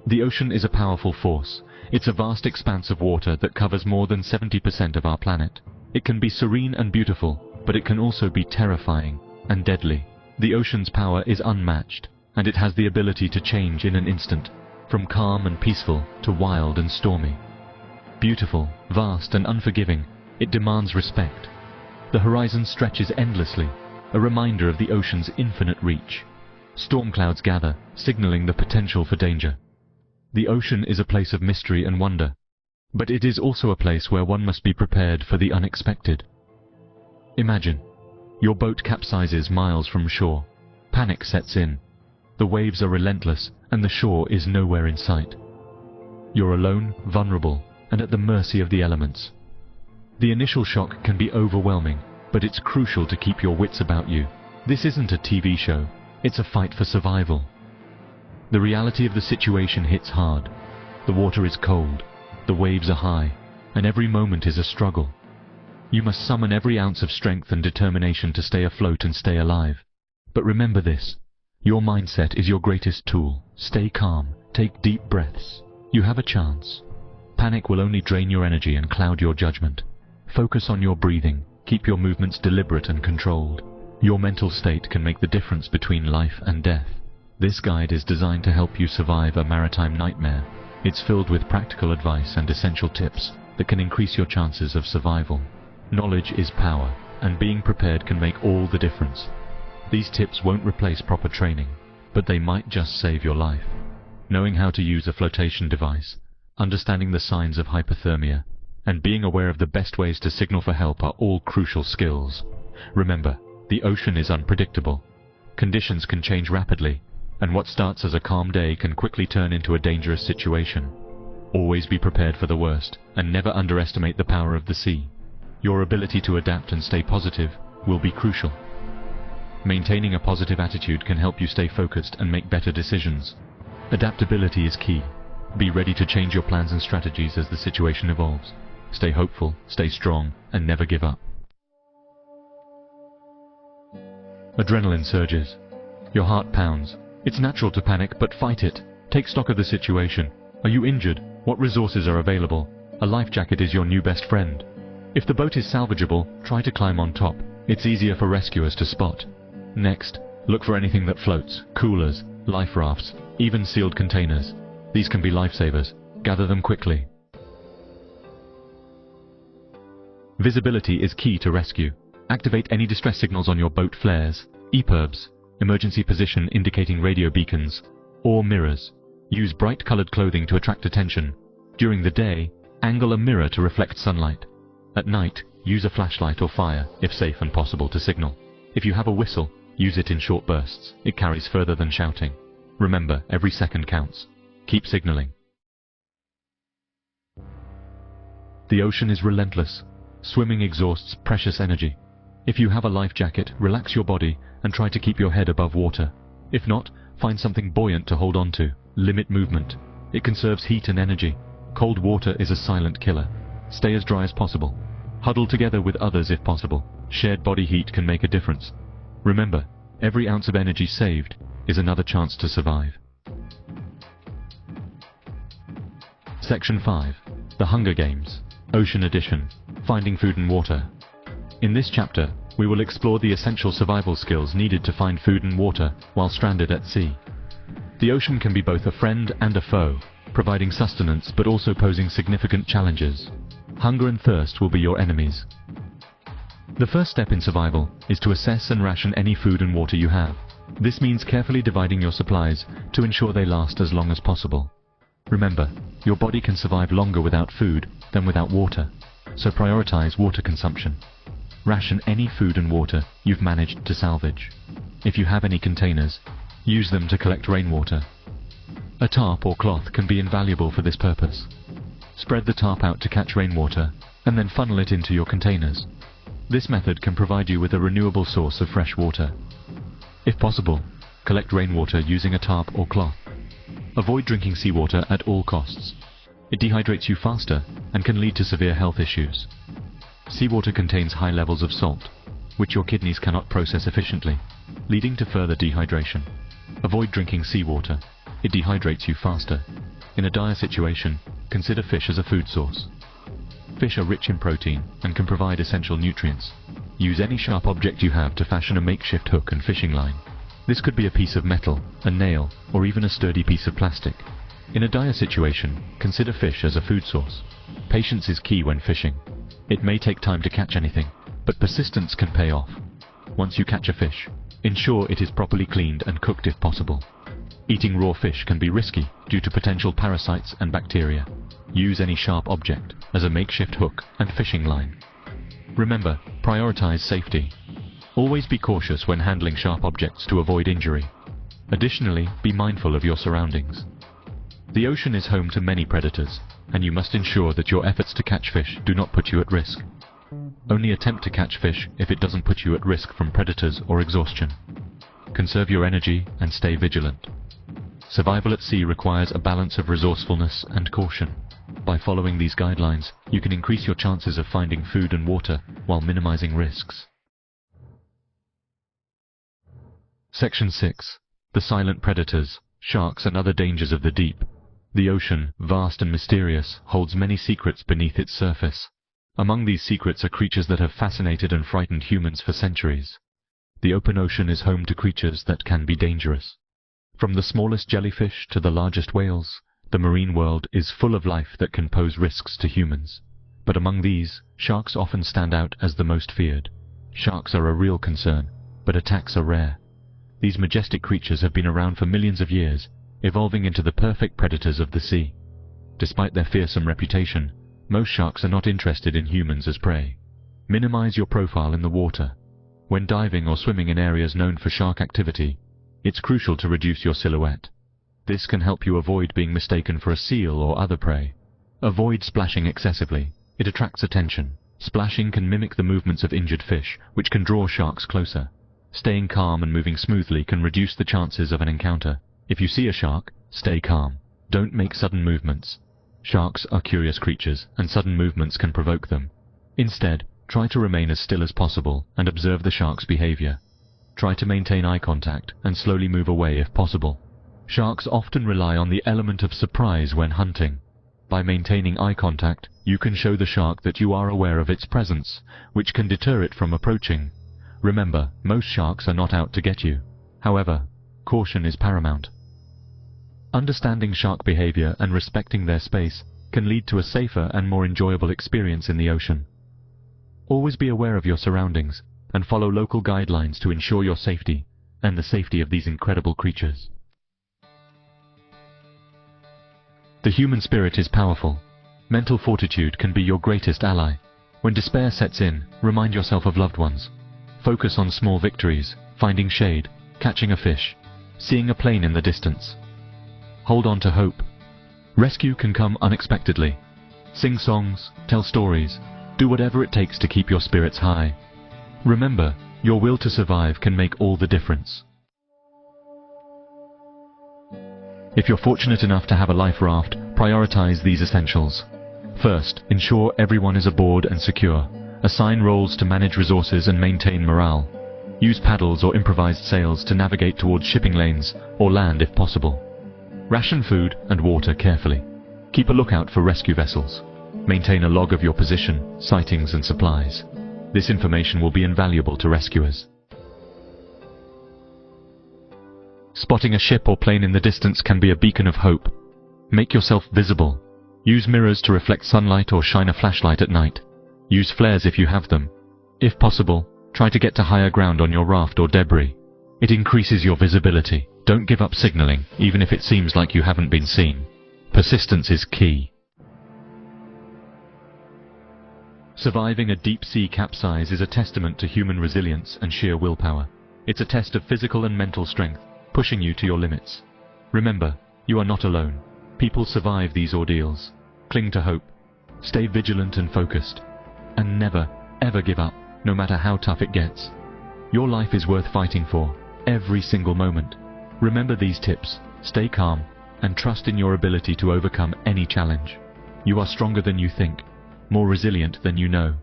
The ocean is a powerful force. It's a vast expanse of water that covers more than 70% of our planet. It can be serene and beautiful, but it can also be terrifying and deadly. The ocean's power is unmatched, and it has the ability to change in an instant, from calm and peaceful to wild and stormy. Beautiful, vast and unforgiving, it demands respect. The horizon stretches endlessly, a reminder of the ocean's infinite reach. Storm clouds gather, signaling the potential for danger. The ocean is a place of mystery and wonder, but it is also a place where one must be prepared for the unexpected. Imagine, your boat capsizes miles from shore. Panic sets in. The waves are relentless, and the shore is nowhere in sight. You're alone, vulnerable, and at the mercy of the elements. The initial shock can be overwhelming, but it's crucial to keep your wits about you. This isn't a TV show, it's a fight for survival. The reality of the situation hits hard. The water is cold, the waves are high, and every moment is a struggle. You must summon every ounce of strength and determination to stay afloat and stay alive. But remember this, your mindset is your greatest tool. Stay calm, take deep breaths. You have a chance. Panic will only drain your energy and cloud your judgment. Focus on your breathing, keep your movements deliberate and controlled. Your mental state can make the difference between life and death. This guide is designed to help you survive a maritime nightmare. It's filled with practical advice and essential tips that can increase your chances of survival. Knowledge is power, and being prepared can make all the difference. These tips won't replace proper training, but they might just save your life. Knowing how to use a flotation device, understanding the signs of hypothermia, and being aware of the best ways to signal for help are all crucial skills. Remember, the ocean is unpredictable. Conditions can change rapidly, and what starts as a calm day can quickly turn into a dangerous situation. Always be prepared for the worst, and never underestimate the power of the sea. Your ability to adapt and stay positive will be crucial. Maintaining a positive attitude can help you stay focused and make better decisions. Adaptability is key. Be ready to change your plans and strategies as the situation evolves. Stay hopeful, stay strong, and never give up. Adrenaline surges. Your heart pounds. It's natural to panic, but fight it. Take stock of the situation. Are you injured? What resources are available? A life jacket is your new best friend. If the boat is salvageable, try to climb on top. It's easier for rescuers to spot. Next, look for anything that floats, coolers, life rafts, even sealed containers. These can be lifesavers. Gather them quickly. Visibility is key to rescue. Activate any distress signals on your boat flares, EPIRBs, emergency position indicating radio beacons, or mirrors. Use bright-colored clothing to attract attention. During the day, angle a mirror to reflect sunlight. At night, use a flashlight or fire, if safe and possible, to signal. If you have a whistle, use it in short bursts. It carries further than shouting. Remember, every second counts. Keep signaling. The ocean is relentless. Swimming exhausts precious energy. If you have a life jacket, relax your body and try to keep your head above water. If not, find something buoyant to hold on to. Limit movement. It conserves heat and energy. Cold water is a silent killer. Stay as dry as possible. Huddle together with others if possible. Shared body heat can make a difference. Remember, every ounce of energy saved is another chance to survive. Section 5. The Hunger Games. Ocean Edition. Finding Food and Water. In this chapter, we will explore the essential survival skills needed to find food and water while stranded at sea. The ocean can be both a friend and a foe, providing sustenance but also posing significant challenges. Hunger and thirst will be your enemies. The first step in survival is to assess and ration any food and water you have. This means carefully dividing your supplies to ensure they last as long as possible. Remember, your body can survive longer without food than without water, so prioritize water consumption. Ration any food and water you've managed to salvage. If you have any containers, use them to collect rainwater. A tarp or cloth can be invaluable for this purpose. Spread the tarp out to catch rainwater and then funnel it into your containers. This method can provide you with a renewable source of fresh water. If possible, collect rainwater using a tarp or cloth. Avoid drinking seawater at all costs. It dehydrates you faster and can lead to severe health issues. Seawater contains high levels of salt, which your kidneys cannot process efficiently, leading to further dehydration. Avoid drinking seawater. It dehydrates you faster. In a dire situation, consider fish as a food source. Fish are rich in protein and can provide essential nutrients. Use any sharp object you have to fashion a makeshift hook and fishing line. This could be a piece of metal, a nail, or even a sturdy piece of plastic. In a dire situation, consider fish as a food source. Patience is key when fishing. It may take time to catch anything, but persistence can pay off. Once you catch a fish, ensure it is properly cleaned and cooked if possible. Eating raw fish can be risky due to potential parasites and bacteria. Use any sharp object as a makeshift hook and fishing line. Remember, prioritize safety. Always be cautious when handling sharp objects to avoid injury. Additionally, be mindful of your surroundings. The ocean is home to many predators, and you must ensure that your efforts to catch fish do not put you at risk. Only attempt to catch fish if it doesn't put you at risk from predators or exhaustion. Conserve your energy and stay vigilant. Survival at sea requires a balance of resourcefulness and caution. By following these guidelines, you can increase your chances of finding food and water while minimizing risks. Section 6. The silent predators, sharks and other dangers of the deep. The ocean, vast and mysterious, holds many secrets beneath its surface. Among these secrets are creatures that have fascinated and frightened humans for centuries. The open ocean is home to creatures that can be dangerous. From the smallest jellyfish to the largest whales, the marine world is full of life that can pose risks to humans. But among these, sharks often stand out as the most feared. Sharks are a real concern, but attacks are rare. These majestic creatures have been around for millions of years, evolving into the perfect predators of the sea. Despite their fearsome reputation, most sharks are not interested in humans as prey. Minimize your profile in the water. When diving or swimming in areas known for shark activity, it's crucial to reduce your silhouette. This can help you avoid being mistaken for a seal or other prey. Avoid splashing excessively. It attracts attention. Splashing can mimic the movements of injured fish, which can draw sharks closer. Staying calm and moving smoothly can reduce the chances of an encounter. If you see a shark, stay calm. Don't make sudden movements. Sharks are curious creatures, and sudden movements can provoke them. Instead, try to remain as still as possible and observe the shark's behavior. Try to maintain eye contact and slowly move away if possible. Sharks often rely on the element of surprise when hunting. By maintaining eye contact, you can show the shark that you are aware of its presence, which can deter it from approaching. Remember, most sharks are not out to get you. However, caution is paramount. Understanding shark behavior and respecting their space can lead to a safer and more enjoyable experience in the ocean. Always be aware of your surroundings and follow local guidelines to ensure your safety and the safety of these incredible creatures. The human spirit is powerful. Mental fortitude can be your greatest ally. When despair sets in, remind yourself of loved ones. Focus on small victories, finding shade, catching a fish, seeing a plane in the distance. Hold on to hope. Rescue can come unexpectedly. Sing songs, tell stories, do whatever it takes to keep your spirits high. Remember, your will to survive can make all the difference. If you're fortunate enough to have a life raft, prioritize these essentials. First, ensure everyone is aboard and secure. Assign roles to manage resources and maintain morale. Use paddles or improvised sails to navigate towards shipping lanes or land if possible. Ration food and water carefully. Keep a lookout for rescue vessels. Maintain a log of your position, sightings and supplies. This information will be invaluable to rescuers. Spotting a ship or plane in the distance can be a beacon of hope. Make yourself visible. Use mirrors to reflect sunlight or shine a flashlight at night. Use flares if you have them. If possible, try to get to higher ground on your raft or debris. It increases your visibility. Don't give up signaling, even if it seems like you haven't been seen. Persistence is key. Surviving a deep-sea capsize is a testament to human resilience and sheer willpower. It's a test of physical and mental strength, pushing you to your limits. Remember, you are not alone. People survive these ordeals. Cling to hope. Stay vigilant and focused. And never, ever give up, no matter how tough it gets. Your life is worth fighting for, every single moment. Remember these tips, stay calm, and trust in your ability to overcome any challenge. You are stronger than you think, more resilient than you know.